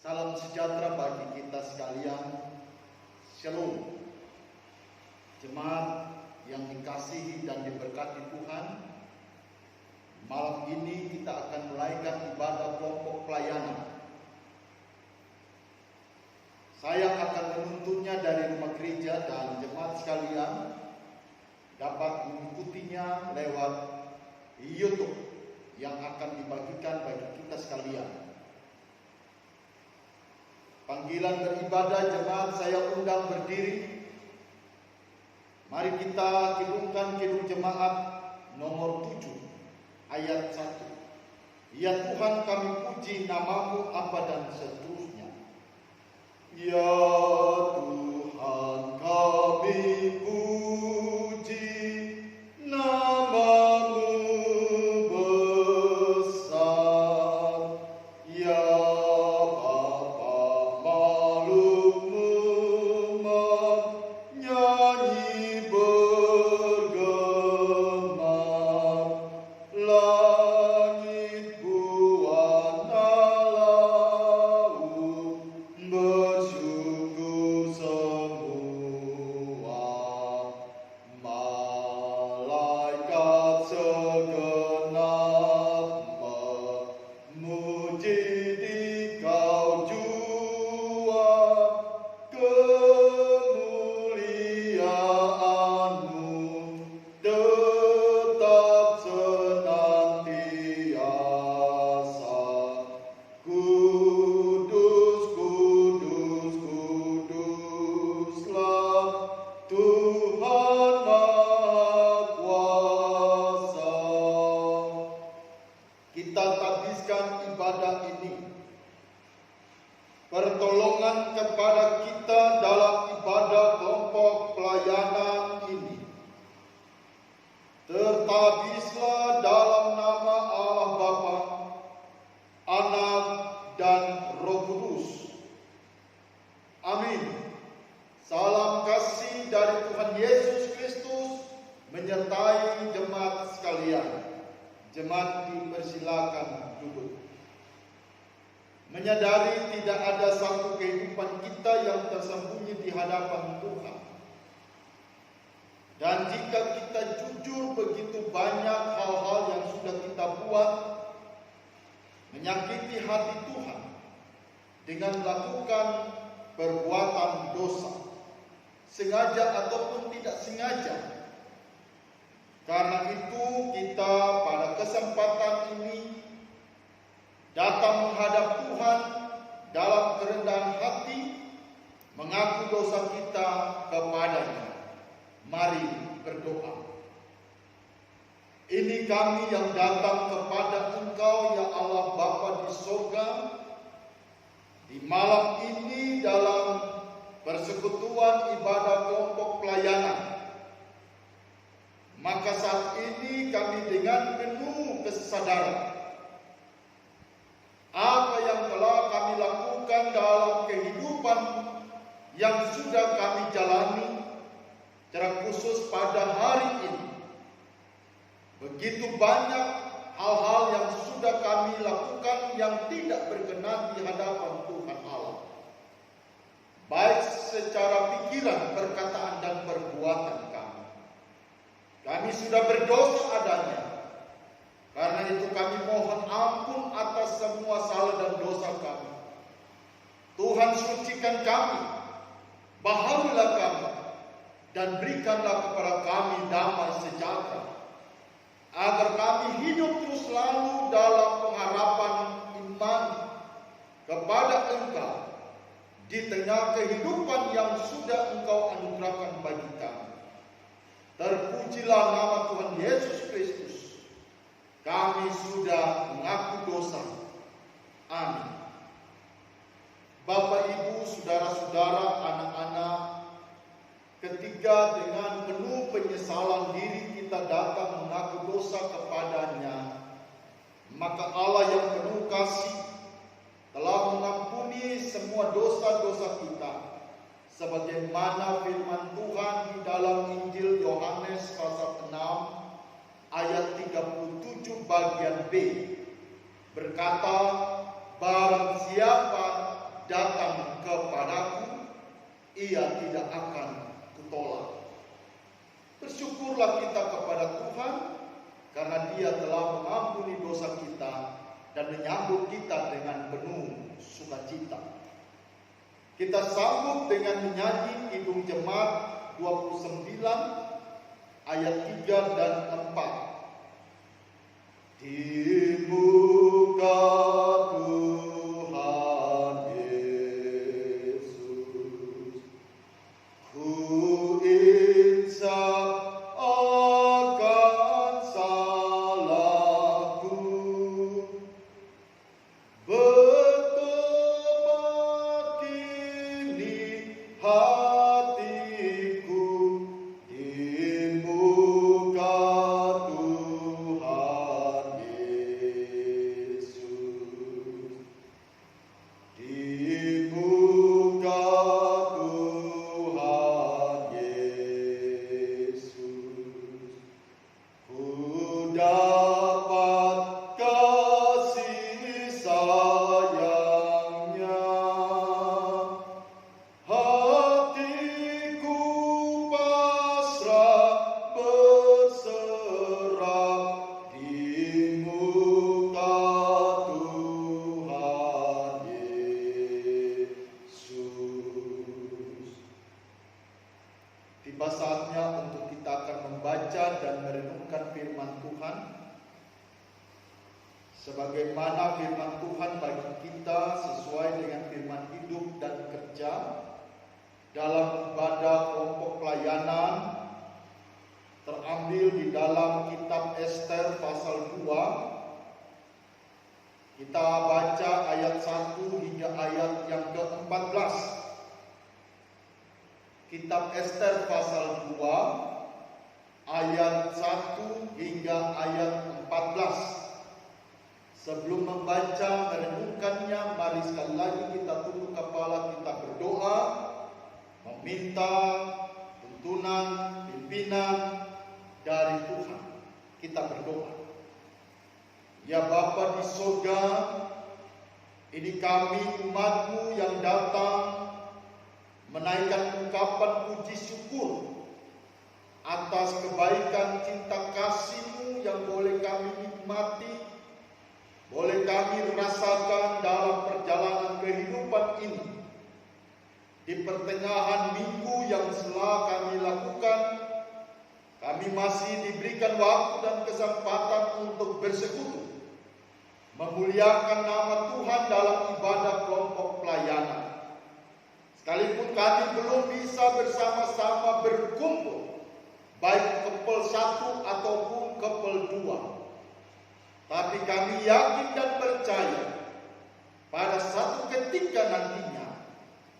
Salam sejahtera bagi kita sekalian. Shalom. Jemaat yang dikasihi dan diberkati Tuhan, malam ini kita akan mulaikan ibadah kelompok pelayanan. Saya akan menuntunnya dari rumah gereja dan jemaat sekalian dapat mengikutinya lewat YouTube yang akan dibagikan bagi kita sekalian. Panggilan beribadah jemaat saya undang berdiri. Mari kita kidungkan kidung jemaat nomor 7 ayat 1. Ya Tuhan, kami puji namamu apa dan seterusnya. Ya Tuhan, kami puji namamu besar. Ya pertolongan kepada kita dalam ibadah kelompok pelayanan ini. Tertabislah dalam nama Allah Bapa, Anak, dan Roh Kudus. Amin. Salam kasih dari Tuhan Yesus Kristus menyertai jemaat sekalian. Jemaat dipersilakan duduk. Menyadari tidak ada satu kehidupan kita yang tersembunyi di hadapan Tuhan. Dan jika kita jujur, begitu banyak hal-hal yang sudah kita buat menyakiti hati Tuhan dengan melakukan perbuatan dosa, sengaja ataupun tidak sengaja. Karena itu kita pada kesempatan ini datang menghadap Tuhan dalam kerendahan hati, mengaku dosa kita kepadanya. Mari berdoa. Ini kami yang datang kepada Engkau, ya Allah Bapa di surga, di malam ini dalam persekutuan ibadah kelompok pelayanan. Maka saat ini kami dengan penuh kesadaran apa yang telah kami lakukan dalam kehidupan yang sudah kami jalani, secara khusus pada hari ini. Begitu banyak hal-hal yang sudah kami lakukan yang tidak berkenan di hadapan Tuhan Allah, baik secara pikiran, perkataan, dan perbuatan kami. Kami sudah berdosa adanya. Karena itu kami mohon ampun atas semua salah dan dosa kami. Tuhan, sucikan kami, baharilah kami, dan berikanlah kepada kami damai sejahtera, agar kami hidup terus selalu dalam pengharapan iman kepada Engkau di tengah kehidupan yang sudah Engkau anugerahkan bagi kami. Terpujilah nama Tuhan Yesus Kristus. Kami sudah mengaku dosa. Amin. Bapak, Ibu, saudara-saudara, anak-anak, ketika dengan penuh penyesalan diri kita datang mengaku dosa kepadanya, maka Allah yang penuh kasih telah mengampuni semua dosa-dosa kita, sebagaimana firman Tuhan di dalam Injil Yohanes pasal 6 ayat 37 bagian B berkata, barang siapa datang kepadaku, ia tidak akan kutolak. Bersyukurlah kita kepada Tuhan, karena Dia telah mengampuni dosa kita dan menyambut kita dengan penuh sukacita. Kita sambut dengan menyanyi Kidung Jemaat 29 ayat 3 dan 4. Di muka Tuhan Yesus, ku insaf akan salahku, bertobat kini hatiku di muka Tuhan Yesus, di muka Tuhan Yesus, ku dapat kasih sayangnya, hatiku pasrah berserah di muka Tuhan Yesus. Tiba saatnya untuk kita akan membaca dan merenungkan firman Tuhan. Sebagaimana firman Tuhan bagi kita sesuai dengan firman hidup dan kerja dalam ibadah kelompok pelayanan, terambil di dalam kitab Ester pasal 2. Kita baca ayat 1 hingga ayat yang ke-14. Kitab Ester pasal 2 ayat 1 hingga ayat 14. Sebelum membaca merenungkannya, mari sekali lagi kita tunduk kepala, kita berdoa, meminta tuntunan, pimpinan dari Tuhan. Kita berdoa. Ya Bapa di surga, ini kami umat-Mu yang datang menaikkan ungkapan puji syukur atas kebaikan cinta kasih-Mu yang boleh kami nikmati, boleh kami rasakan dalam perjalanan kehidupan ini. Di pertengahan minggu yang telah kami lakukan, kami masih diberikan waktu dan kesempatan untuk bersekutu, memuliakan nama Tuhan dalam ibadah kelompok pelayanan. Sekalipun kami belum bisa bersama-sama berkumpul, baik kepel 1 ataupun kepel 2. Tapi kami yakin dan percaya pada satu ketika nantinya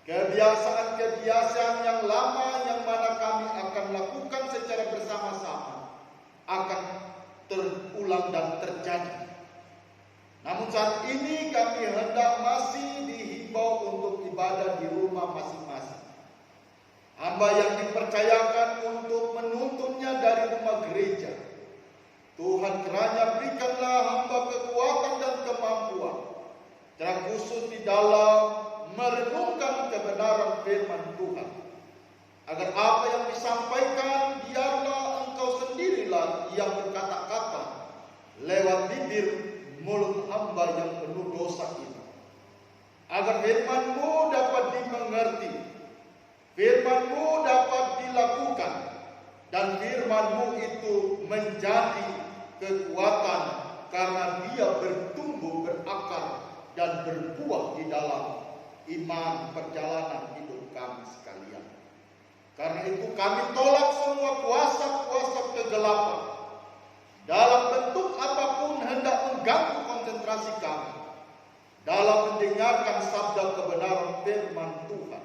kebiasaan-kebiasaan yang lama yang mana kami akan lakukan secara bersama-sama akan terulang dan terjadi. Namun saat ini kami hendak masih dihimbau untuk ibadah di rumah masing-masing. Hamba yang dipercayakan untuk menuntunnya dari rumah gereja, Tuhan kiranya berikanlah hamba kekuatan dan kemampuan, terkhusus di dalam merenungkan kebenaran firman Tuhan, agar apa yang disampaikan biarlah Engkau sendirilah yang berkata-kata lewat bibir mulut hamba yang penuh dosa ini, agar firman-Mu dapat dimengerti, firman-Mu dapat dilakukan, dan firman-Mu itu menjadi kekuatan karena dia bertumbuh, berakar, dan berbuah di dalam iman perjalanan hidup kami sekalian. Karena itu kami tolak semua kuasa-kuasa kegelapan dalam bentuk apapun hendak mengganggu konsentrasi kami dalam mendengarkan sabda kebenaran firman Tuhan.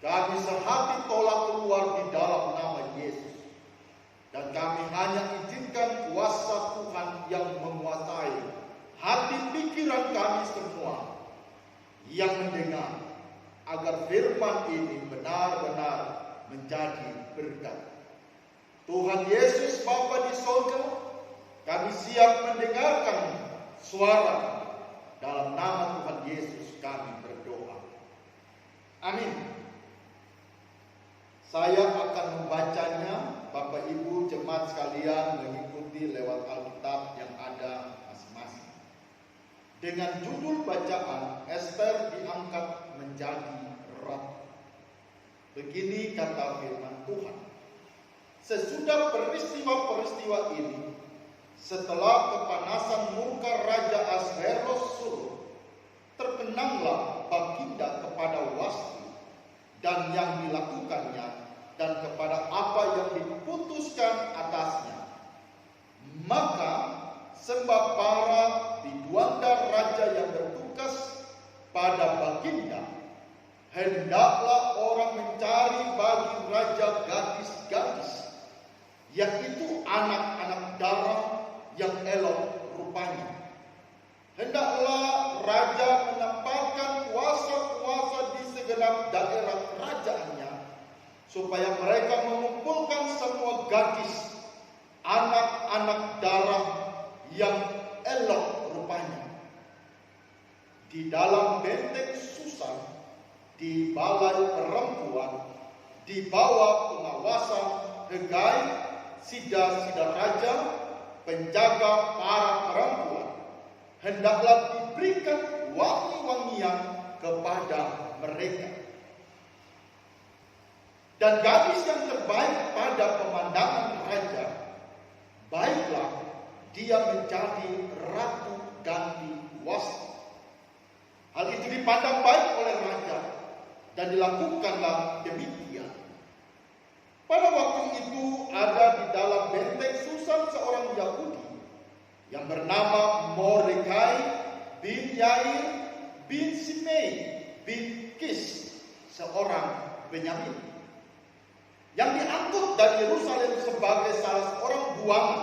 Kami sehati tolak keluar di dalam nama Yesus. Dan kami hanya izinkan kuasa Tuhan yang menguasai hati pikiran kami semua yang mendengar, agar firman ini benar-benar menjadi berkat. Tuhan Yesus Bapa di surga, kami siap mendengarkan suara. Dalam nama Tuhan Yesus kami berdoa. Amin. Saya akan membacanya, Bapak Ibu jemaat sekalian mengikuti lewat Alkitab yang ada masing-masing. Dengan judul bacaan, Ester diangkat menjadi ratu. Begini kata firman Tuhan. Sesudah peristiwa-peristiwa ini, setelah kepanasan murka Raja Ahasveros surut, terkenanglah Baginda kepada Wasti dan yang dilakukannya dan kepada apa yang diputuskan atasnya. Maka sembahpara biduanda raja yang bertugas pada Baginda, hendaklah orang mencari bagi raja gadis-gadis, yaitu anak-anak darah yang elok rupanya. Hendaklah raja menempatkan kuasa-kuasa di segenap daerah kerajaannya, supaya mereka mengumpulkan semua gadis, anak-anak darah yang elok rupanya. Di dalam benteng Susan, di balai perempuan, di bawah pengawasan Hegai, sida-sida raja, penjaga para perempuan, hendaklah diberikan wangi-wangian kepada mereka. Dan gadis yang terbaik pada pemandangan raja, baiklah dia menjadi ratu ganti Wasti. Hal itu dipandang baik oleh raja, dan dilakukanlah demikian. Pada waktu itu ada di dalam benteng Susan seorang Yahudi yang bernama Mordekai bin Yair bin Simei bin Kis, seorang Benyamin, yang diangkut dari Yerusalem sebagai salah seorang buangan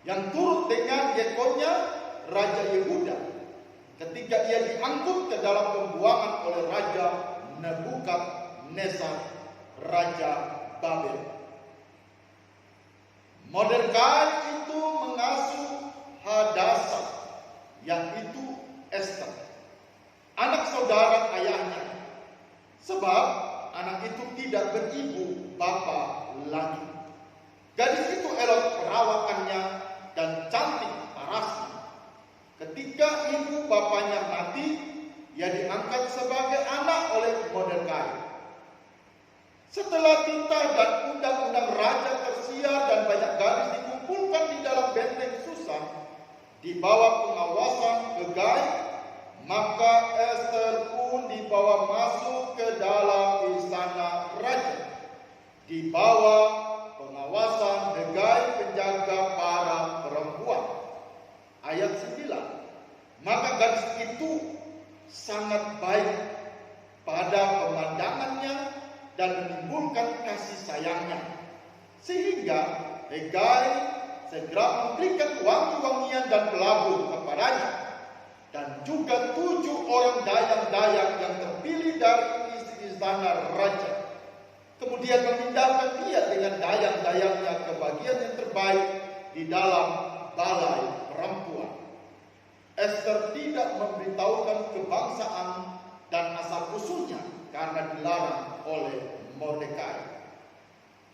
yang turut dengan Yekonya Raja Yehuda ketika ia diangkut ke dalam pembuangan oleh Raja Nebukadnezar, Raja Babel. Mordekai itu mengasuh Hadasa, yaitu Ester, anak saudara ayahnya, sebab anak itu tidak beribu bapa lagi. Gadis itu elok perawakannya dan cantik parasnya. Ketika ibu bapaknya mati, ia diangkat sebagai anak oleh Mordekai. Setelah titah dan undang-undang raja tersiar dan banyak gadis dikumpulkan di dalam benteng Susan di bawah pengawasan Hegai, maka Ester pun dibawa masuk ke dalam istana raja di bawah pengawasan Hegai, penjaga para perempuan. Ayat 9. Maka gadis itu sangat baik pada pemandangannya dan menimbulkan kasih sayangnya, sehingga Hegai segera memberikan wangi-wangian dan pelabur kepadanya, dan juga 7 orang dayang-dayang yang terpilih dari istana raja. Kemudian memindahkan dia dengan dayang-dayangnya ke bagian yang terbaik di dalam balai perempuan. Ester tidak memberitahukan kebangsaan dan asal-usulnya karena dilarang oleh Mordekai.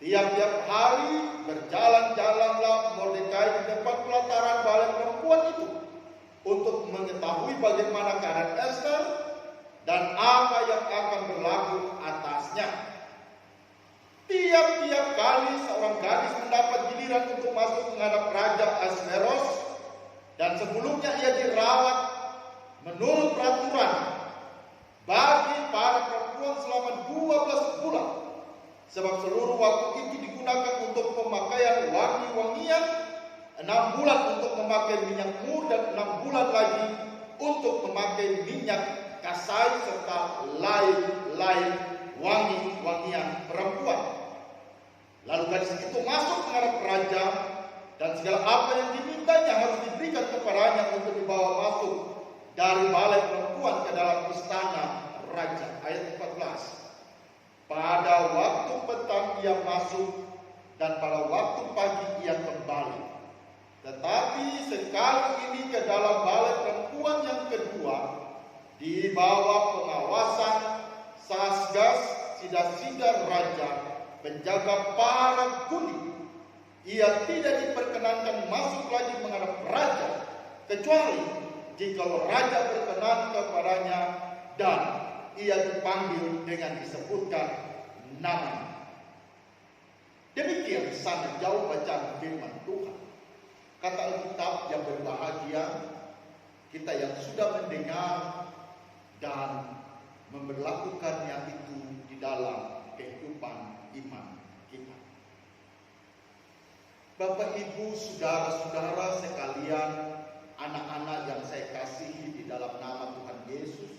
Tiap-tiap hari berjalan-jalanlah Mordekai di depan pelataran balai perempuan itu untuk mengetahui bagaimana keadaan Ester dan apa yang akan berlaku atasnya. Tiap-tiap kali seorang gadis mendapat giliran untuk masuk menghadap Raja Ahasveros, dan sebelumnya ia dirawat menurut peraturan bagi para perempuan selama 12 bulan, sebab seluruh waktu itu digunakan untuk pemakaian wangi-wangian, 6 bulan untuk memakai minyak mur dan 6 bulan lagi untuk memakai minyak kasai serta lain-lain wangi-wangian perempuan. Lalu gadis itu masuk menghadap raja, dan segala apa yang dimintanya harus diberikan kepadanya untuk dibawa masuk dari balai perempuan ke dalam istana raja. Ayat 14. Pada waktu petang ia masuk, dan pada waktu pagi ia kembali. Tetapi sekali ini ke dalam balai perempuan yang kedua, di bawah pengawasan Saasgas, sida-sida raja, penjaga para guni. Ia tidak diperkenankan masuk lagi menghadap raja, kecuali jikalau raja berkenan kepadanya dan ia dipanggil dengan disebutkan namanya. Demikian sangat jauh bacaan firman Tuhan. Kata Alkitab yang berbahagia, kita yang sudah mendengar dan memberlakukannya itu di dalam kehidupan iman kita. Bapak, Ibu, saudara-saudara sekalian, anak-anak yang saya kasihi di dalam nama Tuhan Yesus,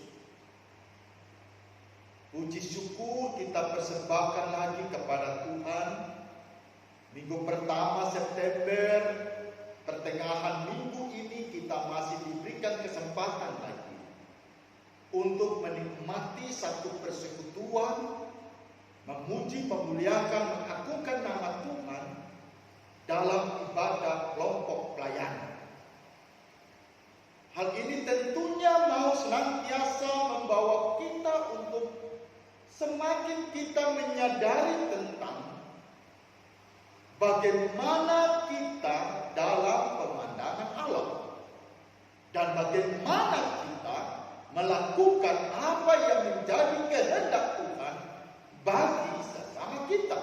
puji syukur kita persembahkan lagi kepada Tuhan. Minggu pertama September, pertengahan minggu ini kita masih diberikan kesempatan lagi untuk menikmati satu persekutuan, memuji, memuliakan, mengagungkan nama Tuhan dalam ibadah kelompok pelayanan. Hal ini tentunya mau senantiasa membawa kita untuk semakin kita menyadari tentang bagaimana kita dalam pemandangan Allah dan bagaimana kita melakukan apa yang menjadi kehendak Tuhan bagi sesama kita.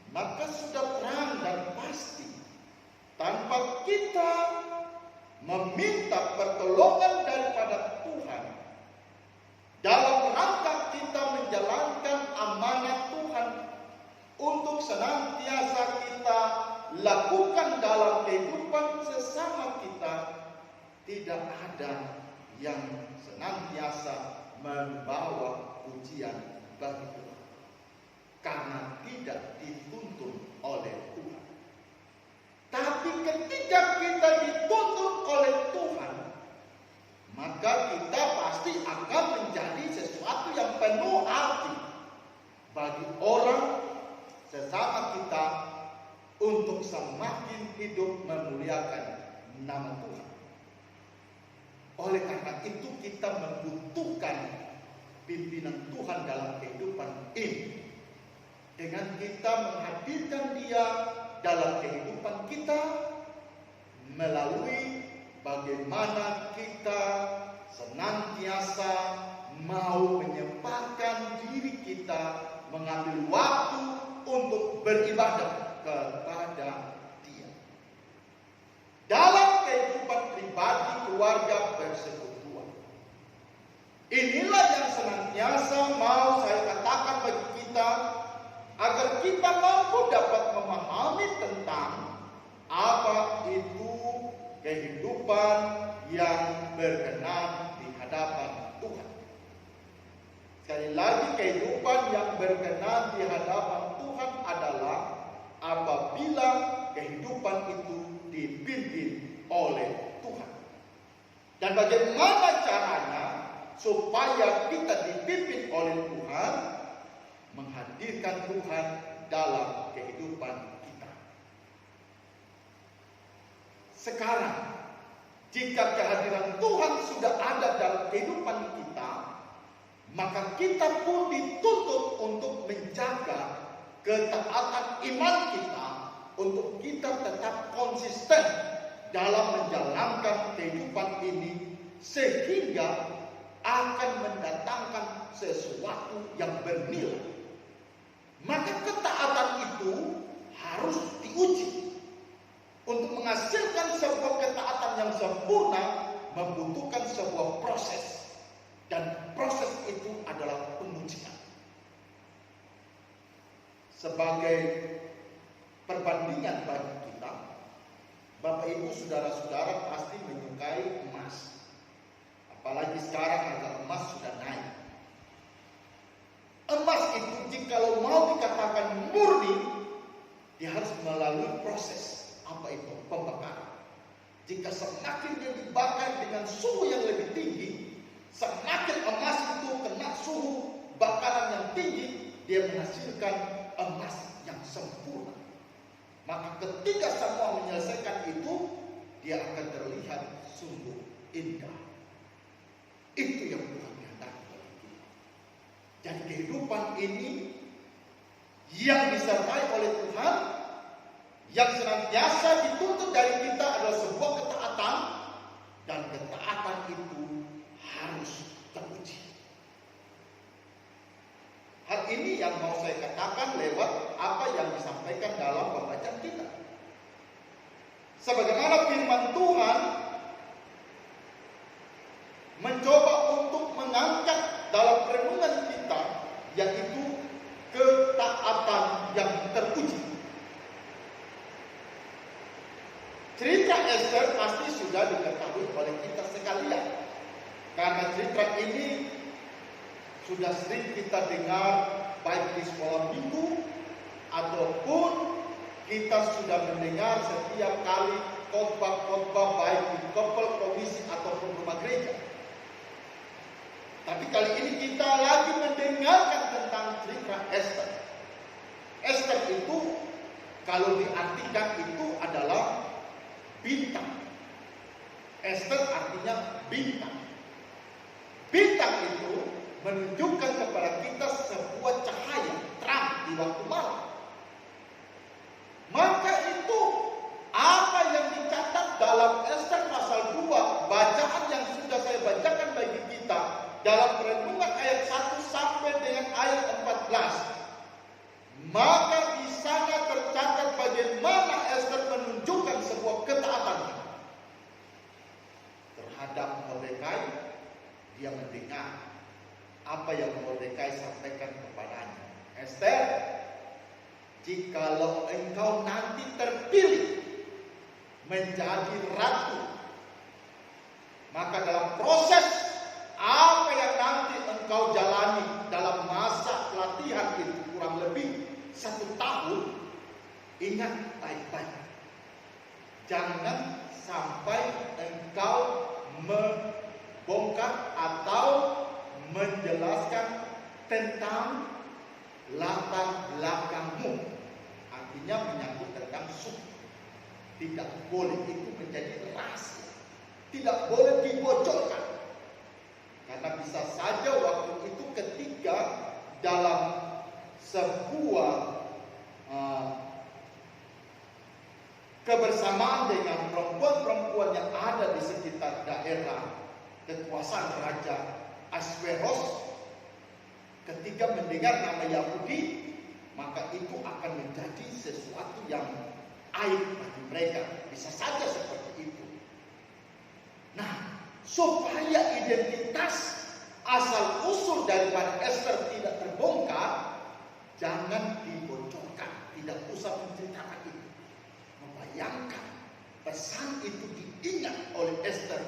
Maka sudah terang dan pasti, tanpa kita meminta pertolongan daripada Tuhan dalam rangka kita menjalankan amanat Tuhan untuk senantiasa kita lakukan dalam kehidupan sesama kita, tidak ada yang senantiasa membawa ujian bagi Tuhan, karena tidak dituntun oleh Tuhan. Tapi ketika kita dituntun oleh Tuhan, maka kita pasti akan menjadi sesuatu yang penuh arti bagi orang sesama kita untuk semakin hidup memuliakan nama Tuhan. Oleh karena itu kita membutuhkan pimpinan Tuhan dalam kehidupan ini. Dengan kita menghadirkan Dia dalam kehidupan kita, melalui bagaimana kita senantiasa mau menyempatkan diri kita, mengambil waktu untuk beribadah kepada Dia. Dalam kehidupan pribadi, keluarga, persekutuan, inilah yang senantiasa mau saya katakan bagi kita, agar kita mampu dapat memahami tentang apa itu kehidupan yang berkenan di hadapan Tuhan. Sekali lagi, kehidupan yang berkenan di hadapan Tuhan adalah apabila kehidupan itu dipimpin oleh Tuhan. Dan bagaimana caranya supaya kita dipimpin oleh Tuhan? Menghadirkan Tuhan dalam kehidupan kita. Sekarang, jika kehadiran Tuhan sudah ada dalam kehidupan kita, maka kita pun dituntut untuk menjaga ketaatan iman kita, untuk kita tetap konsisten dalam menjalankan kehidupan ini, sehingga akan mendatangkan sesuatu yang bernilai. Maka ketaatan itu harus diuji. Untuk menghasilkan sebuah ketaatan yang sempurna membutuhkan sebuah proses. Dan proses itu adalah pengujian. Sebagai perbandingan bagi kita, Bapak Ibu saudara-saudara pasti menyukai emas. Apalagi sekarang harga emas sudah naik. Emas itu jikalau mau dikatakan murni, dia harus melalui proses. Apa itu? Pembakaran. Jika semakin dia dibakar dengan suhu yang lebih tinggi, semakin emas itu kena suhu bakaran yang tinggi, dia menghasilkan emas yang sempurna. Maka ketika semua menyelesaikan itu, dia akan terlihat sungguh indah. Itu yang Tuhan kehendaki bagi kita. kehidupan ini yang disertai oleh Tuhan, yang senantiasa dituntut dari kita adalah sebuah ketaatan, dan ketaatan itu harus teruji. Hal ini yang mau saya katakan lewat apa yang disampaikan dalam pembacaan kita. Sebagaimana firman Tuhan mencoba untuk mengangkat dalam renungan kita, yaitu ketaatan yang teruji. Cerita Ester pasti sudah diketahui oleh kita sekalian, karena cerita ini sudah sering kita dengar baik di sekolah minggu ataupun kita sudah mendengar setiap kali khotbah-khotbah baik di Kopel Provisi ataupun rumah gereja. Tapi kali ini kita lagi mendengarkan tentang cerita Ester. Ester itu kalau diartikan itu adalah bintang. Ester artinya bintang. Bintang itu menunjukkan kepada kita sebuah cahaya terang di waktu malam. Maka itu apa yang dicatat dalam Ester pasal 2, bacaan yang sudah saya bacakan bagi kita dalam renungan ayat 1 sampai dengan ayat 14. Maka di sana tercatat bagaimana Ester menunjukkan sebuah ketaatan terhadap Mordekai. Dia mendengar apa yang Mordekai sampaikan kepadanya. Ester, jikalau engkau nanti terpilih menjadi ratu, maka dalam proses apa yang nanti engkau jalani dalam masa pelatihan itu kurang lebih 1 tahun, ingat baik-baik, jangan sampai engkau membongkar atau menjelaskan tentang latar belakangmu. Artinya menyangkut tentang suku. Tidak boleh itu menjadi rahasia. Tidak boleh dibocorkan. Karena bisa saja waktu itu ketika dalam sebuah kebersamaan dengan perempuan-perempuan yang ada di sekitar daerah kekuasaan Raja Ahasveros, ketika mendengar nama Yahudi, maka itu akan menjadi sesuatu yang aib bagi mereka. Bisa saja seperti itu. Nah, supaya identitas asal usul daripada Ester tidak terbongkar, jangan dibocorkan, tidak usah menceritakan itu. Membayangkan pesan itu diingat oleh Ester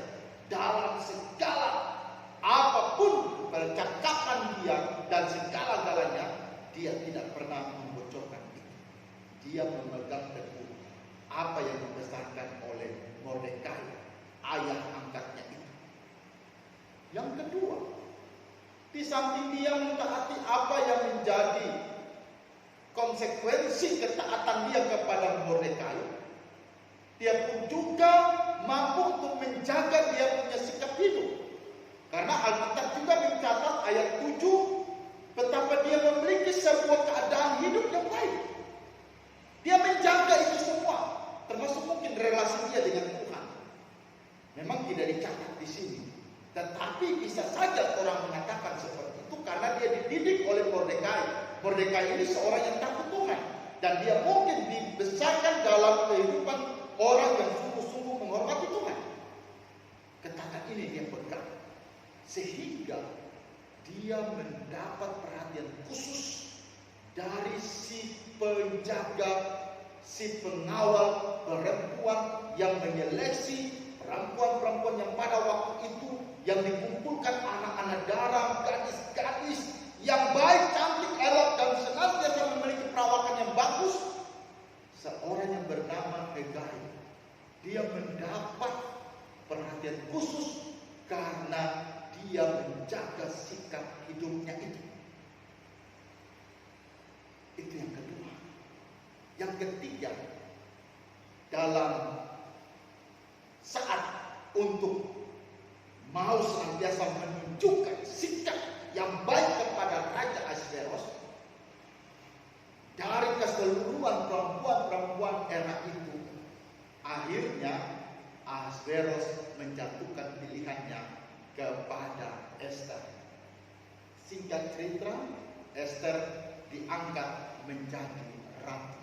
dalam segala apapun percakapan dia dan segala-galanya, dia tidak pernah membocorkan itu. Dia memegang teguh apa yang dibesarkan oleh Mordekai, ayah angkatnya itu. Yang kedua, di samping dia mentaati apa yang menjadi konsekuensi ketaatan dia kepada Mordekai, dia pun juga mampu untuk menjaga dia punya sikap hidup. Karena Alkitab juga mencatat ayat 7 betapa dia memiliki sebuah keadaan hidup yang baik. Dia menjaga itu semua, termasuk mungkin relasi dia dengan Tuhan. Memang tidak dicatat di sini, tetapi bisa saja orang mengatakan seperti itu karena dia dididik oleh Mordekai. Mordekai ini seorang yang takut Tuhan, dan dia mungkin dibesarkan dalam kehidupan orang yang sungguh-sungguh menghormati Tuhan. Ketaatan ini dia pegang, sehingga dia mendapat perhatian khusus dari si penjaga, si pengawal perempuan yang menyeleksi perempuan-perempuan yang pada waktu itu yang dikumpulkan anak-anak darah, gadis-gadis yang baik, cantik, elok dan senantiasa memiliki perawakan yang bagus. Seorang yang bernama Hegai, dia mendapat perhatian khusus karena dia menjaga sikap hidupnya itu. Itu yang kedua. Yang ketiga, dalam saat untuk mau senantiasa menunjukkan sikap yang baik kepada Raja Ahasveros, keseluruhan perempuan-perempuan era itu. Akhirnya Ahasveros menjatuhkan pilihannya kepada Esther. Singkat cerita, Esther diangkat menjadi ratu,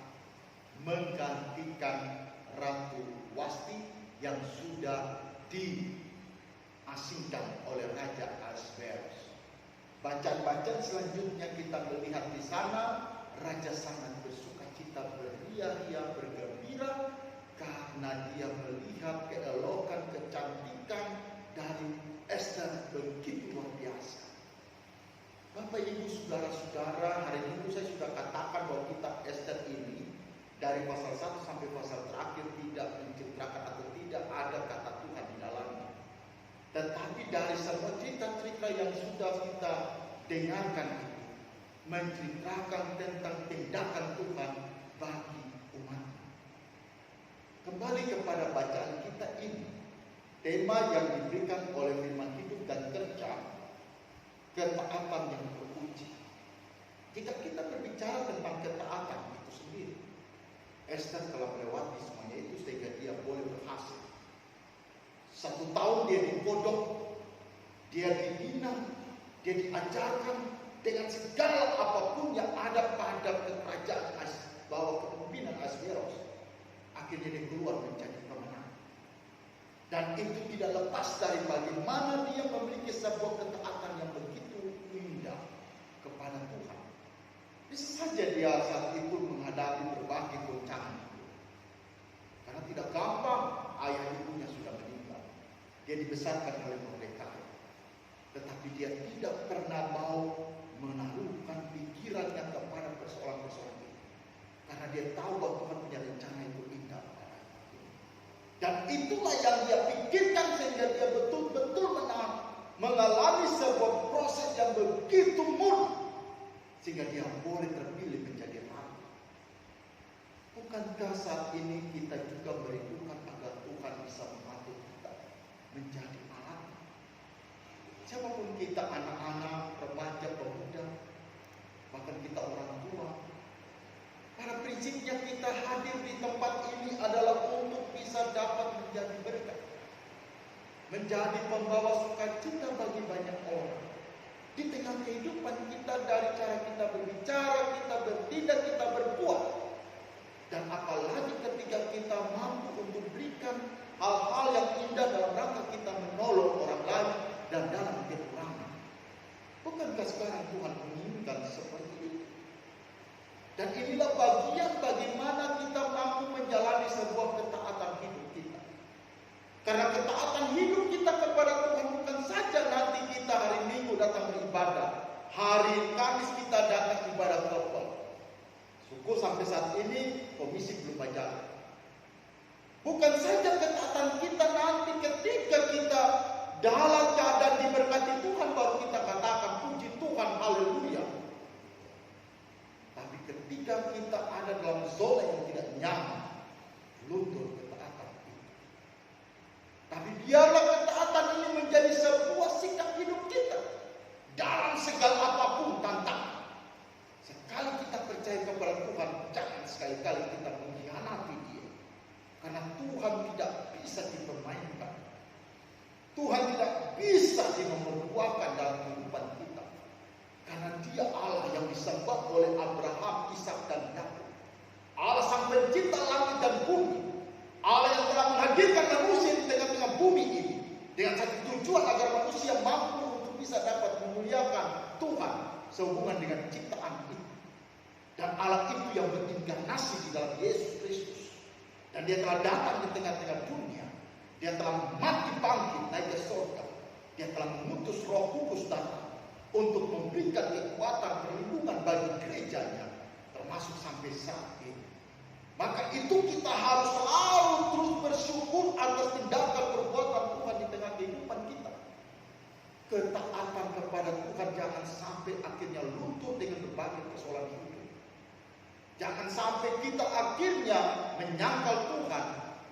menggantikan Ratu Wasti yang sudah diasingkan oleh Raja Ahasveros. Bacaan-bacaan selanjutnya kita melihat di sana, raja sangat bersukacita, beria-ria, bergembira karena dia melihat keelokan, kecantikan dari Esther begitu luar biasa. Bapak Ibu saudara-saudara, hari ini saya sudah katakan bahwa kitab Esther ini dari pasal 1 sampai pasal terakhir tidak mencitrakan atau tidak ada kata Tuhan di dalamnya. Tetapi dari semua cerita-cerita yang sudah kita dengarkan itu menceritakan tentang tindakan Tuhan bagi umat. Kembali kepada bacaan kita ini, tema yang diberikan oleh firman hidup dan kerja, ketaatan yang teruji. Jika kita berbicara tentang ketaatan itu sendiri, Esther telah melewati semuanya itu sehingga dia boleh berhasil. 1 tahun dia digodok, dia dihina, dia diajarkan dengan segala apapun yang ada pada kerajaan bawah kepemimpinan Ahasveros. Akhirnya dia keluar menjadi pemenang. Dan itu tidak lepas dari bagaimana dia memiliki sebuah ketaatan yang begitu indah kepada Tuhan. Bisa saja dia saat itu menghadapi berbagai goncangan. Karena tidak gampang, ayah ibunya sudah meninggal. Dia dibesarkan oleh Mordekai. Tetapi dia tidak pernah mau menaruhkan pikirannya kepada persoalan-persoalan itu. Karena dia tahu bahwa Tuhan punya rencana itu indah. Dan itulah yang dia pikirkan sehingga dia betul-betul mengalami sebuah proses yang begitu mudah. Sehingga dia boleh terpilih menjadi raja. Bukankah saat ini kita juga merindukan agar Tuhan bisa mengatur kita menjadi alat? Siapapun kita, anak-anak, remaja, pemuda, bahkan kita orang tua, pada prinsipnya kita hadir di tempat ini adalah untuk bisa dapat menjadi berkat, menjadi pembawa sukacita bagi banyak orang. Di tengah kehidupan kita, dari cara kita berbicara, kita bertindak, kita berbuat. Dan apalagi ketika kita mampu untuk berikan hal-hal yang indah dalam rangka kita menolong orang lain dan dalam kekurangan. Bukankah sekarang Tuhan menginginkan seperti itu? Dan inilah bagian bagaimana kita mampu menjalani sebuah ketaatan hidup kita. Karena ketaatan hidup kita kepada Tuhan bukan saja nanti kita hari Minggu datang beribadah, hari Kamis kita datang ibadah topel. Syukur sampai saat ini komisi belum berjalan. Bukan saja ketaatan kita nanti ketika kita dalam keadaan diberkati Tuhan baru kita katakan puji Tuhan, haleluya. Tapi ketika kita ada dalam zona yang tidak nyaman, luntur ketaatan itu. Tapi biarlah ketaatan ini menjadi sebuah sikap hidup kita dalam segala apapun tantangan. Sekali kita percaya kepada Tuhan, jangan sekali-kali kita mengkhianati Dia. Karena Tuhan tidak bisa dipermainkan. Tuhan tidak bisa dinomorduakan dalam kehidupan kita. Karena Dia Allah yang disembah oleh Abraham, Ishak dan Yakub. Allah sang pencipta langit dan bumi. Allah yang telah menghadirkan manusia di tengah-tengah bumi ini dengan satu tujuan agar manusia mampu untuk bisa dapat memuliakan Tuhan sehubungan dengan ciptaan itu. Dan Allah itu yang berinkarnasi di dalam Yesus Kristus. Dan Dia telah datang di tengah-tengah dunia. Dia telah mati bangkit naik ke surga. Dia telah mengutus Roh Kudus datang untuk memberikan kekuatan perlindungan bagi gerejanya, termasuk sampai saat ini. Maka itu kita harus selalu terus bersyukur atas tindakan perbuatan Tuhan di tengah kehidupan kita. Ketaatan kepada Tuhan jangan sampai akhirnya luntur dengan berbagai persoalan hidup. Jangan sampai kita akhirnya menyangkal Tuhan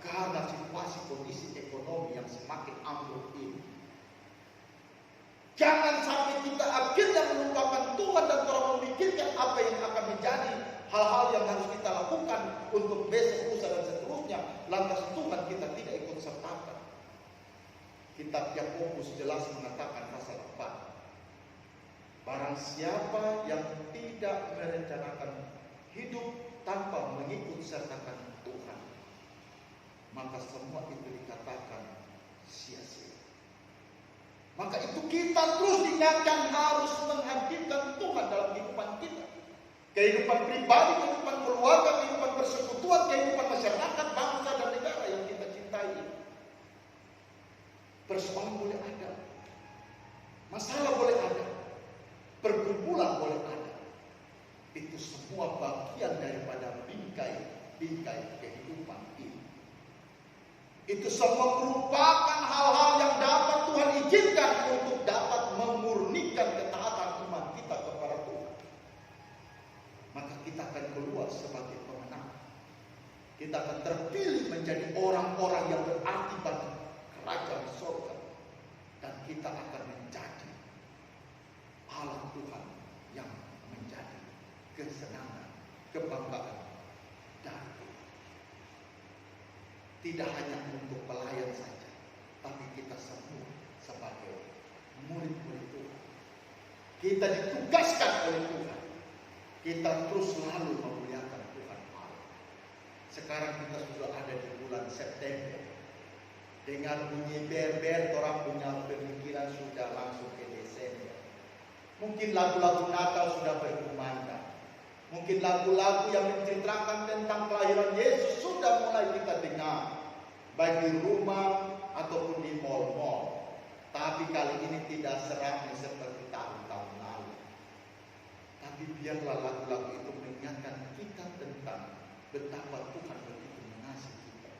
karena situasi kondisi ekonomi yang semakin ambruk ini. Jangan sampai kita akhirnya melupakan Tuhan dan terus memikirkan apa yang akan menjadi hal-hal yang harus kita lakukan untuk besok, lusa, dan seterusnya, lantas Tuhan kita tidak ikut sertakan. Kitab Yakobus jelas mengatakan pasal 4. Barang siapa yang tidak merencanakan hidup tanpa mengikut sertakan Tuhan, maka semua itu dikatakan sia-sia. Maka itu kita terus diingatkan harus menghadirkan Tuhan dalam kehidupan kita. Kehidupan pribadi, kehidupan keluarga, kehidupan persekutuan, kehidupan masyarakat, bangsa, dan negara yang kita cintai. Persoalan boleh ada, masalah boleh ada, pergumulan boleh ada. Itu semua bagian daripada bingkai kehidupan ini. Itu semua merupakan hal-hal yang dapat Tuhan izinkan untuk dapat memurnikan ketaatan iman kita kepada Tuhan. Maka kita akan keluar sebagai pemenang. Kita akan terpilih menjadi orang-orang yang berarti bagi kerajaan surga. Dan kita akan menjadi alat Tuhan yang menjadi kesenangan, kebanggaan dari Tuhan. Tidak hanya untuk pelayan saja, tapi kita semua sebagai murid-murid Tuhan. Kita ditugaskan oleh Tuhan. Kita terus selalu memuliakan Tuhan Allah. Sekarang kita sudah ada di bulan September. Dengan bunyi ber-ber, orang punya pemikiran sudah langsung ke Desember. Mungkin lagu-lagu Natal sudah berkumandang. Mungkin lagu-lagu yang menceritakan tentang kelahiran Yesus sudah mulai kita dengar, baik di rumah ataupun di mal-mal. Tapi kali ini tidak seramai seperti tahun-tahun lalu. Tapi biarlah lagu-lagu itu mengingatkan kita tentang betapa Tuhan begitu mengasihi kita.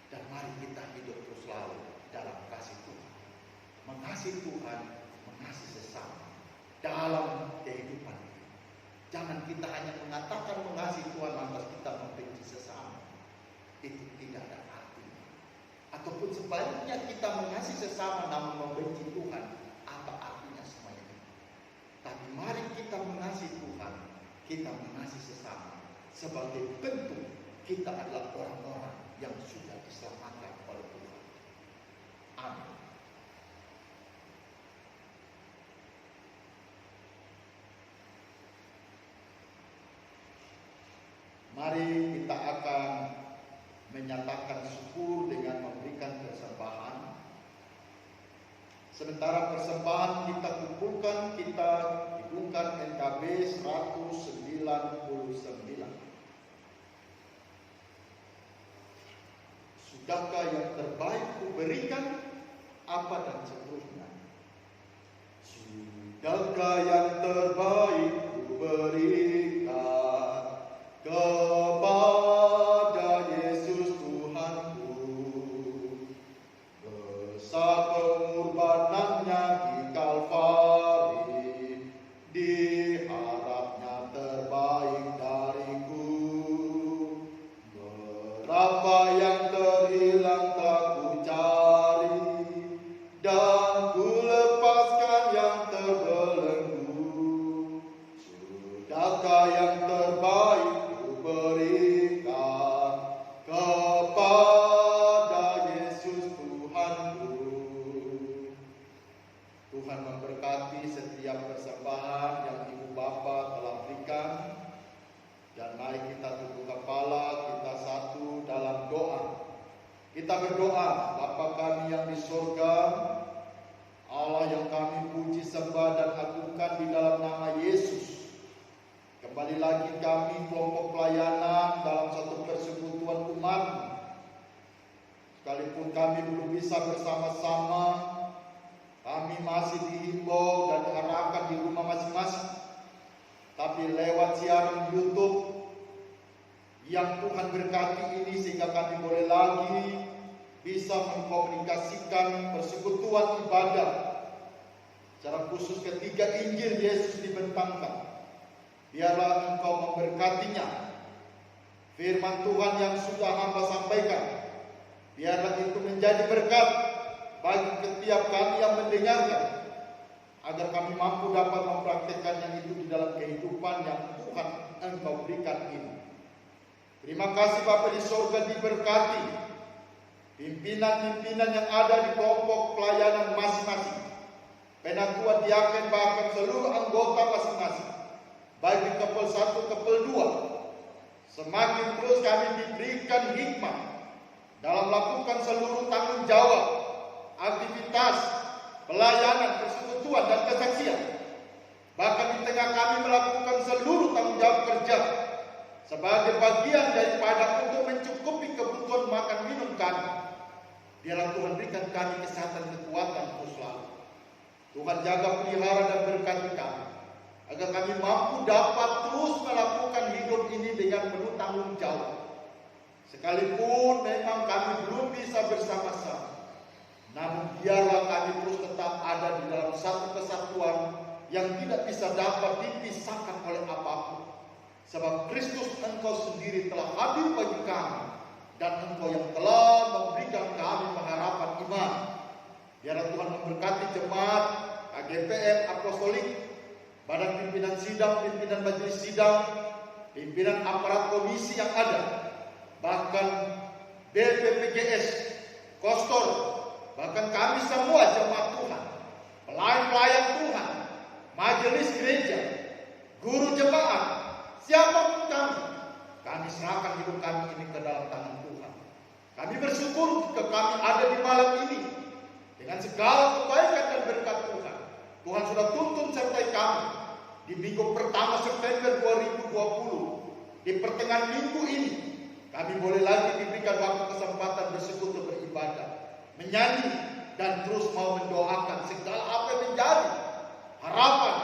Dan mari kita hidup terus selalu dalam kasih Tuhan. Mengasihi Tuhan, mengasihi sesama dalam kehidupan ini. Jangan kita hanya mengatakan mengasihi Tuhan lantas kita membenci sesama. Itu tidak ada artinya. Ataupun sebaliknya kita mengasihi sesama namun membenci Tuhan. Apa artinya semuanya ini? Tapi mari kita mengasihi Tuhan, kita mengasihi sesama sebagai bentuk kita adalah orang-orang yang sudah diselamatkan oleh Tuhan. Amin. Mari kita akan menyatakan syukur dengan memberikan persembahan. Sementara persembahan kita kumpulkan, kita hidungkan NKB 199. Sudahkah yang terbaik kuberikan, apa dan seterusnya. Sudahkah yang terbaik kuberikan kepada Yesus Tuhanku, besar pengorbanannya di Kalvari, diharapnya terbaik dariku. Berapa yang terhilang tak ku cari, dan ku lepaskan yang terbelenggu. Sudahkah yang terbaik ku berikan kepada Yesus Tuhanku. Tuhan memberkati setiap persembahan yang Ibu Bapa telah berikan. Dan mari kita tunduk kepala, kita satu dalam doa. Kita berdoa, Bapa kami yang di surga, Allah yang kami puji, sembah dan agungkan di dalam nama Yesus. Kembali lagi kami kelompok pelayanan dalam satu persekutuan umat. Sekalipun kami belum bisa bersama-sama, kami masih dihimbau dan diarahkan di rumah masing-masing. Tapi lewat siaran YouTube yang Tuhan berkati ini, sehingga kami boleh lagi bisa mengkomunikasikan persekutuan ibadah. Secara khusus ketika Injil Yesus dibentangkan, biarlah Engkau memberkatinya. Firman Tuhan yang sudah hamba sampaikan, biarlah itu menjadi berkat bagi setiap kami yang mendengarkan, agar kami mampu dapat mempraktikkan yang itu di dalam kehidupan yang Tuhan Engkau berikan ini. Terima kasih Bapa di surga, diberkati pimpinan-pimpinan yang ada di kelompok pelayanan masing-masing, penatua diaken, bahkan seluruh anggota masing-masing, baik di kepel 1, kepel 2. Semakin terus kami diberikan hikmah dalam melakukan seluruh tanggung jawab, aktivitas, pelayanan, persekutuan, dan kesaksian. Bahkan di tengah kami melakukan seluruh tanggung jawab kerja sebagai bagian daripada untuk mencukupi kebutuhan makan minum kami. Biarlah Tuhan berikan kami kesehatan, kekuatan terus selalu. Tuhan jaga, pelihara, dan berkati kami, agar kami mampu dapat terus melakukan hidup ini dengan penuh tanggung jawab. Sekalipun memang kami belum bisa bersama-sama, namun biarlah kami terus tetap ada di dalam satu kesatuan yang tidak bisa dapat dipisahkan oleh apapun. Sebab Kristus Engkau sendiri telah hadir bagi kami, dan Engkau yang telah memberikan kami pengharapan iman. Biarlah Tuhan memberkati jemaat KGPM Apostolik, badan pimpinan sidang, pimpinan majelis sidang, pimpinan aparat komisi yang ada, bahkan BPPGS, Kostor, bahkan kami semua jemaat Tuhan, pelayan-pelayan Tuhan, majelis gereja, guru jemaat, siapapun kami serahkan hidup kami ini ke dalam tangan Tuhan. Kami bersyukur jika kami ada di malam ini dengan segala kebaikan dan berkat Tuhan. Tuhan sudah tuntun sertai kami di minggu pertama September 2020. Di pertengahan minggu ini kami boleh lagi diberikan waktu kesempatan bersekutu, beribadah, menyanyi, dan terus mau mendoakan segala apa yang menjadi harapan,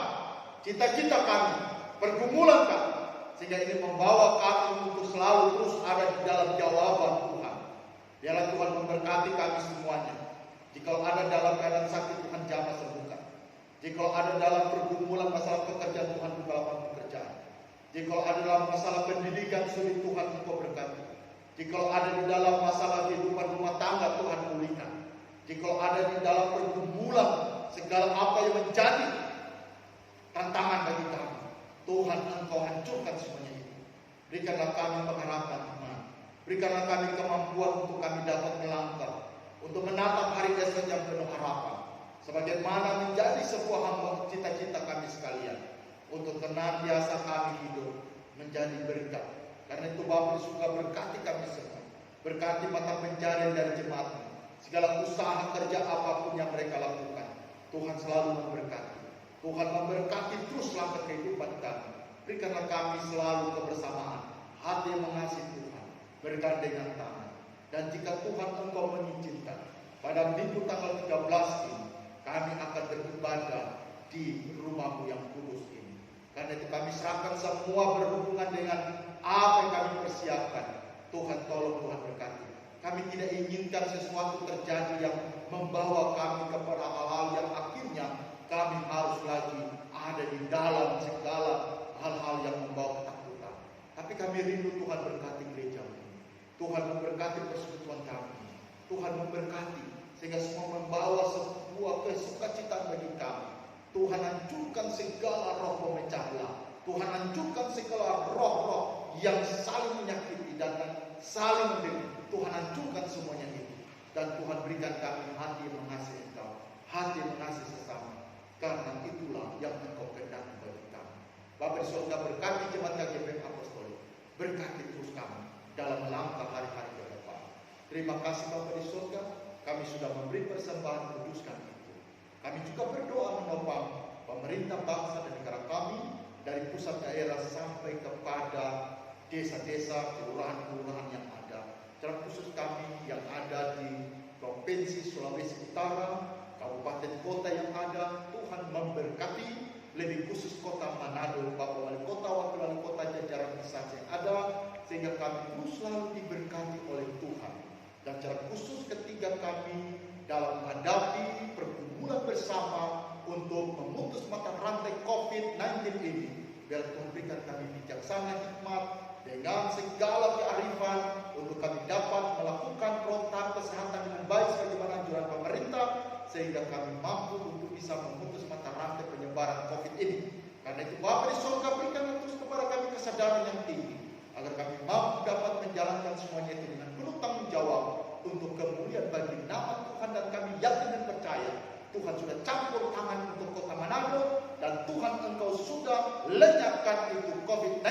cita-cita kami, pergumulan kami, sehingga ini membawa kami untuk selalu terus ada di dalam jawaban Tuhan. Biarlah Tuhan memberkati kami semuanya. Jika ada dalam keadaan sakit, Tuhan jamah sembuhkan. Jika ada dalam pergumulan masalah pekerjaan, Tuhan buka lapangan pekerjaan. Jika ada dalam masalah pendidikan sulit, Tuhan Engkau berkati. Jika ada di dalam masalah kehidupan rumah tangga, Tuhan pulihkan. Jika ada di dalam pergumulan segala apa yang menjadi tantangan bagi kami, Tuhan Engkau hancurkan semuanya itu. Berikanlah kami pengharapan iman. Berikanlah kami kemampuan untuk kami dapat melangkah, untuk menatap hari esok yang penuh harapan. Sebagaimana menjadi sebuah hamba cita-cita kami sekalian, untuk senantiasa kami hidup menjadi berkat. Karena itu Bapa suka berkati kami semua. Berkati mata pencarian dari jemaat-Mu. Segala usaha kerja apapun yang mereka lakukan, Tuhan selalu memberkati. Tuhan memberkati terus langkah kehidupan kami. Berikanlah kami selalu kebersamaan, hati yang mengasihi Tuhan, bergandengan tangan. Dan jika Tuhan Engkau mengizinkan, pada minggu tanggal 13 ini, kami akan beribadah di rumah-Mu yang kudus ini. Karena itu kami serahkan semua berhubungan dengan apa yang kami persiapkan. Tuhan tolong, Tuhan berkati. Kami tidak inginkan sesuatu terjadi yang membawa kami kepada hal-hal yang akhirnya kami harus lagi ada di dalam segala hal-hal yang membawa ketakutan. Tapi kami rindu Tuhan berkati gereja ini. Tuhan memberkati persekutuan kami. Tuhan memberkati sehingga semua membawa sebuah kesukacitaan bagi kami. Tuhan hancurkan segala roh pemecah belah. Tuhan hancurkan segala roh-roh yang saling menyakiti dan saling mendengki. Tuhan hancurkan semuanya itu. Dan Tuhan berikan kami hati yang mengasihi Engkau, hati yang mengasihi sesama. Karena itulah yang Engkau kehendaki bagi kami. Bapa di surga, berkati jemaat KGPM Apostolik. Berkati terus kami dalam melangkah hari-hari ke depan. Terima kasih Bapa di surga, kami sudah memberi persembahan kuduskan itu. Kami juga berdoa menopang pemerintah bangsa dan negara kami, dari pusat daerah sampai kepada desa-desa, kelurahan-kelurahan yang ada. Secara khusus kami yang ada di Provinsi Sulawesi Utara, kabupaten kota yang ada, Tuhan memberkati, lebih khusus kota Manado, Bapak Wali Kota, Wakil Wali Kota, jajaran instansi yang ada, sehingga kami terus selalu diberkati oleh Tuhan. Dan secara khusus ketika kami dalam menghadapi pergumulan bersama untuk memutus mata rantai COVID-19 ini, biar Tuhan berikan kami bijaksana, hikmat, dengan segala kearifan untuk kami dapat melakukan protokol kesehatan dengan baik sebagaimana anjuran pemerintah, sehingga kami mampu untuk bisa memutus mata rantai penyebaran COVID ini. Karena Karena itu Bapa di surga, berikanlah terus kepada kami kesadaran yang tinggi, agar kami mampu dapat menjalankan semuanya itu dengan penuh tanggung jawab untuk kemuliaan bagi nama Tuhan. Dan kami yakin dan percaya Tuhan sudah campur tangan untuk kota Manado, dan Tuhan Engkau sudah lenyapkan itu COVID-19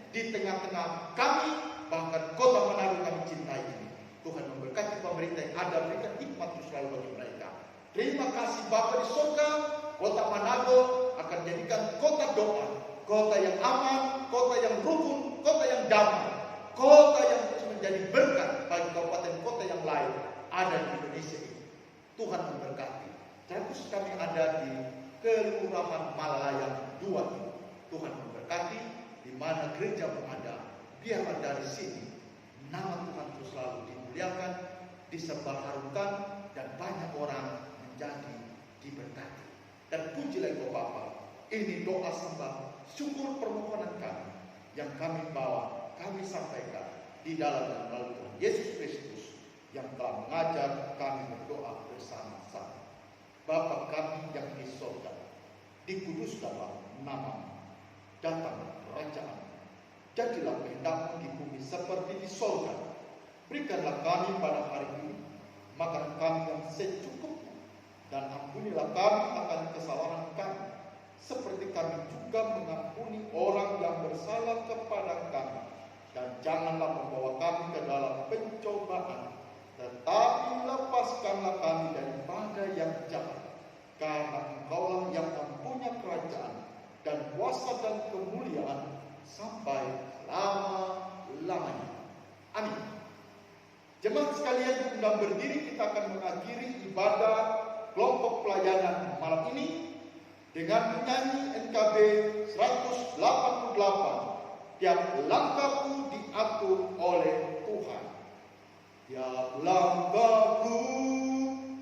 di tengah-tengah kami, bahkan kota Manado kami cintai ini. Tuhan memberkati pemerintah yang ada, berikan hikmat selalu bagi mereka. Terima kasih Bapa di surga, kota Manado akan jadikan kota doa, kota yang aman, kota yang rukun, kota yang damai, kota yang terus menjadi berkat bagi kabupaten kota yang lain ada di Indonesia ini. Tuhan memberkati. Terus kami ada di Kelurahan Malalayang 2 ini. Tuhan memberkati di mana gereja ada. Biarlah dari sini nama Tuhan terus selalu dimuliakan, disebarharukan, dan banyak orang menjadi diberkati. Dan pujilah Engkau Bapa. Ini doa sembah syukur permohonan kami yang kami bawa, kami sampaikan di dalam dan melalui Tuhan Yesus Kristus yang telah mengajar kami berdoa bersama-sama. Bapa kami yang di surga, dikuduskanlah nama-Mu, datanglah kerajaan, jadilah kehendak-Mu di bumi seperti di surga. Berikanlah kami pada hari ini makanan kami yang secukupnya, dan ampunilah kami akan kesalahan kami, seperti kami juga mengampuni orang yang bersalah kepada kami. Dan janganlah membawa kami ke dalam pencobaan, tetapi lepaskanlah kami daripada yang jahat. Karena Engkaulah yang mempunyai kerajaan dan kuasa dan kemuliaan sampai selama-lamanya. Amin. Jemaat sekalian, diundang berdiri, kita akan mengakhiri ibadah kelompok pelayanan malam ini dengan menyanyi NKB 188. Tiap langkahku diatur oleh Tuhan. Tiap langkahku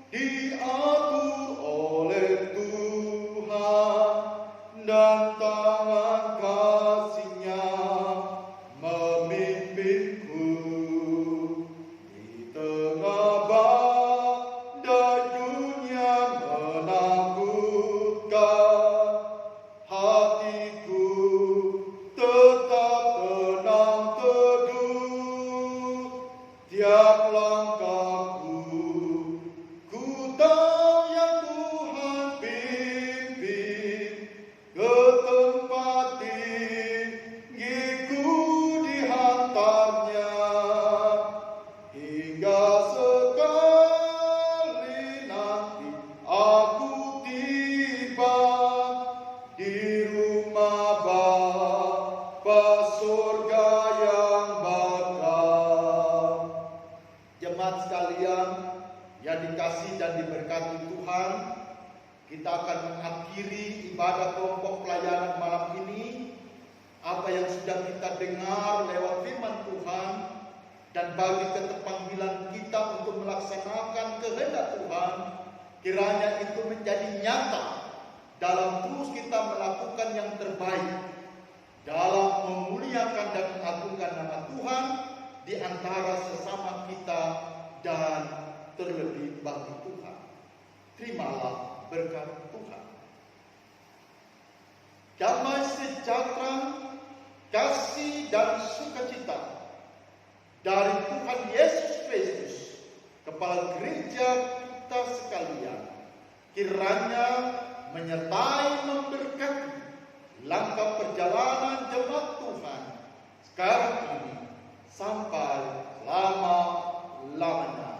diatur oleh Tuhan, dan tangan kasih-Nya memimpinku. Di tengah badai dunia menakutkan, hatiku tetap tenang teduh. Tiap langkahku ku tahu yang Tuhan pimpin, ke tempat tinggiku dihantarnya, hingga sekali nanti aku tiba di rumah Bapa surga yang bakal. Jemaat sekalian yang dikasihi dan diberkati Tuhan, kita akan mengakhiri ibadah kelompok pelayanan malam ini. Apa yang sudah kita dengar lewat firman Tuhan, dan bagi ketepanggilan kita untuk melaksanakan kehendak Tuhan, kiranya itu menjadi nyata dalam terus kita melakukan yang terbaik dalam memuliakan dan mengagungkan nama Tuhan di antara sesama kita dan terlebih bagi Tuhan. Terimalah berkat Tuhan. Damai sejahtera, kasih dan sukacita dari Tuhan Yesus Kristus, Kepala Gereja kita sekalian, kiranya menyertai memberkati langkah perjalanan jemaat Tuhan sekarang ini sampai selama-lamanya.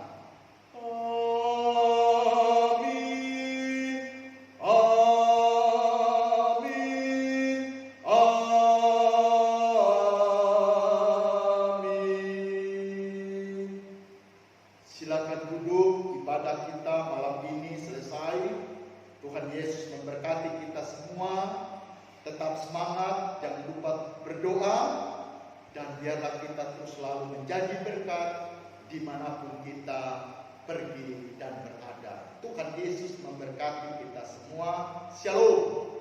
Silakan duduk, ibadah kita malam ini selesai. Tuhan Yesus memberkati kita semua. Tetap semangat, jangan lupa berdoa, dan biarlah kita terus selalu menjadi berkat dimanapun kita pergi dan berada. Tuhan Yesus memberkati kita semua. Shalom.